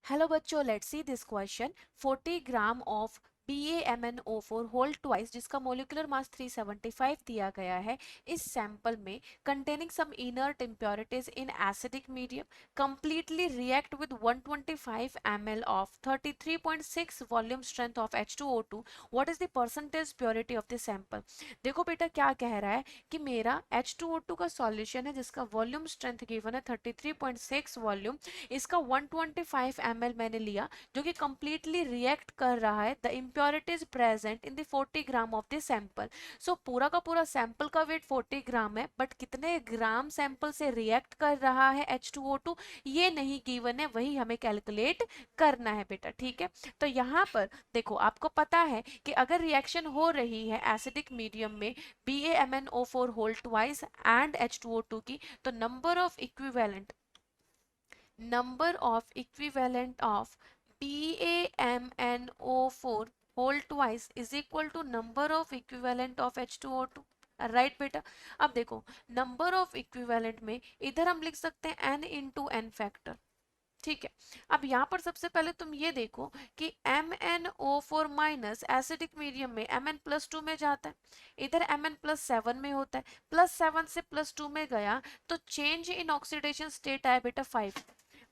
Hello बच्चों, let's see this question. 40 gram of BaMnO4 whole twice, जिसका molecular mass 375 दिया गया है, इस सैंपल में containing some inert impurities in acidic medium completely react with 125 ml of 33.6 volume strength of H2O2। What is the percentage purity of the sample. देखो बेटा, क्या कह रहा है कि मेरा H2O2 का सॉल्यूशन है जिसका वॉल्यूम स्ट्रेंथ गिवन है 33.6 वॉल्यूम। इसका 125 ml मैंने लिया जो कि कंप्लीटली रिएक्ट कर रहा है the impurities present in the 40 gram of the sample. So पूरा का पूरा सैंपल का वेट 40 ग्राम है, बट कितने ग्राम सैंपल से रिएक्ट कर रहा है H2O2 ये नहीं गिवन है, वही हमें कैलकुलेट करना है बेटा। ठीक है, तो यहाँ पर देखो, आपको पता है कि अगर रिएक्शन हो रही है एसिडिक मीडियम में BaMnO4 whole twice and H2O2 की, तो number of equivalent of BaMnO4 whole twice is equal to number of equivalent of H2O2। Right बेटा। अब देखो, नंबर ऑफ इक्विवेलेंट में इधर हम लिख सकते हैं n इंटू एन फैक्टर। ठीक है, अब यहाँ पर सबसे पहले तुम ये देखो कि MnO4 माइनस एसिडिक मीडियम में Mn+2 में जाता है, इधर Mn+7 में होता है, +7 से +2 में गया तो चेंज इन ऑक्सीडेशन स्टेट आया बेटा 5।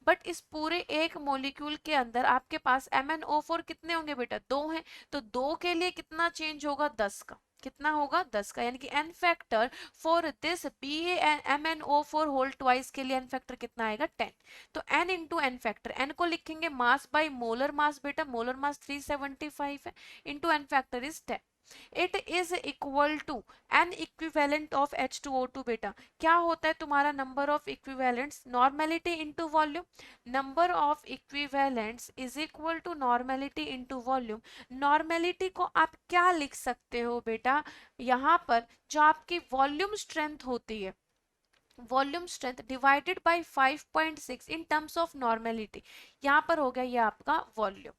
बट इस पूरे एक मॉलिक्यूल के अंदर आपके पास MnO4 कितने होंगे बेटा, 2 हैं, तो 2 के लिए कितना चेंज होगा, 10 का। कितना होगा, 10 का, यानी कि N factor for this BaMnO4 whole twice के लिए एन फैक्टर कितना आएगा, 10। तो n into N factor, n को लिखेंगे मास बाय मोलर मास बेटा, मोलर मास 375 है, into N factor is 10। It is equal to N equivalent of H2O2 बेटा। क्या होता है तुम्हारा number of equivalents, normality into volume. Number of equivalents is equal to normality into volume. Normality को आप क्या लिख सकते हो बेटा, यहाँ पर जो आपकी वॉल्यूम स्ट्रेंथ होती है, volume strength divided by 5.6 in terms of normality, यहाँ पर हो गया ये आपका वॉल्यूम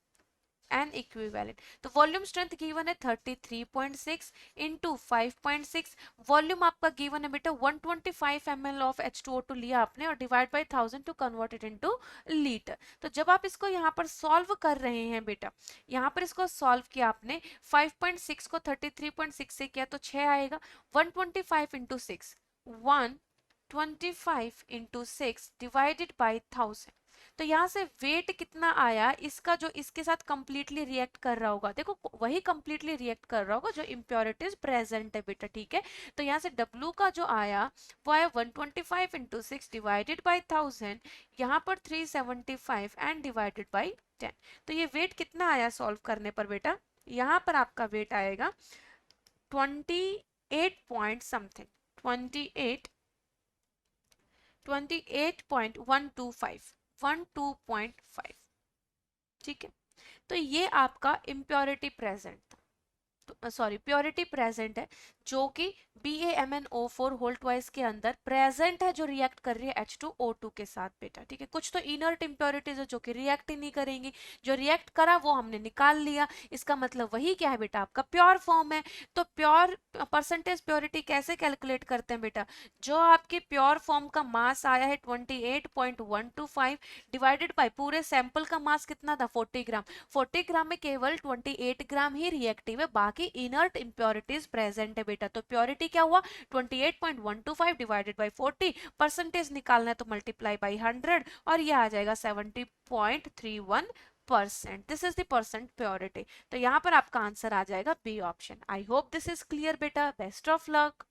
एन इक्विवेलेंट। तो वॉल्यूम स्ट्रेंथ गिवन है 33.6 इंटू 5.6। वॉल्यूम आपका गिवन है बेटा 125 ml ऑफ H2O2 लिया आपने और divide by 1000 to convert it into litre. तो जब आप इसको यहाँ पर सॉल्व कर रहे हैं बेटा, यहाँ पर इसको सॉल्व किया आपने, 5.6 को 33.6 से किया तो 6 आएगा, 125 इंटू 6, 125 इंटू 6 डिवाइडेड बाई 1000। तो यहाँ से वेट कितना आया इसका, जो इसके साथ कंप्लीटली रिएक्ट कर रहा होगा, देखो वही कंप्लीटली रिएक्ट कर रहा होगा जो इम्प्योरिटीज प्रेजेंट है बेटा। ठीक है, तो यहाँ से W का जो आया वो आया 125 इंटू 6 डिवाइडेड बाई 1000, यहाँ पर 375 एंड डिवाइडेड बाई 10। तो ये वेट कितना आया सॉल्व करने पर बेटा, यहाँ पर आपका वेट आएगा 28 पॉइंट समथिंग, 28.125। ठीक है, तो ये आपका इम्प्योरिटी प्रेजेंट था, सॉरी प्योरिटी प्रेजेंट है, जो कि BaMnO4 होल ट्वाइस के अंदर प्रेजेंट है, जो रिएक्ट कर रही है H2O2 के साथ बेटा। ठीक है, कुछ तो इनर्ट इम्प्योरिटीज है जो कि रिएक्ट ही नहीं करेंगी, जो रिएक्ट करा वो हमने निकाल लिया, इसका मतलब वही क्या है बेटा, आपका प्योर फॉर्म है। तो प्योर परसेंटेज प्योरिटी कैसे कैलकुलेट करते हैं बेटा, जो आपकी प्योर फॉर्म का मास आया है 28.125 डिवाइडेड बाय पूरे सैंपल का मास कितना था, 40 ग्राम। 40 ग्राम में केवल 28 ग्राम ही रिएक्टिव है, बाकी इनर्ट इंप्योरिटीज प्रेजेंट है बेटा। तो प्योरिटी क्या हुआ, 28.125 डिवाइडेड बाय 40, परसेंटेज निकालना है तो मल्टीप्लाई बाय 100 और ये आ जाएगा 70.31%। This is the percent purity. तो यहाँ पर आपका आंसर आ जाएगा B option. I hope this is clear बेटा, बेस्ट ऑफ लक।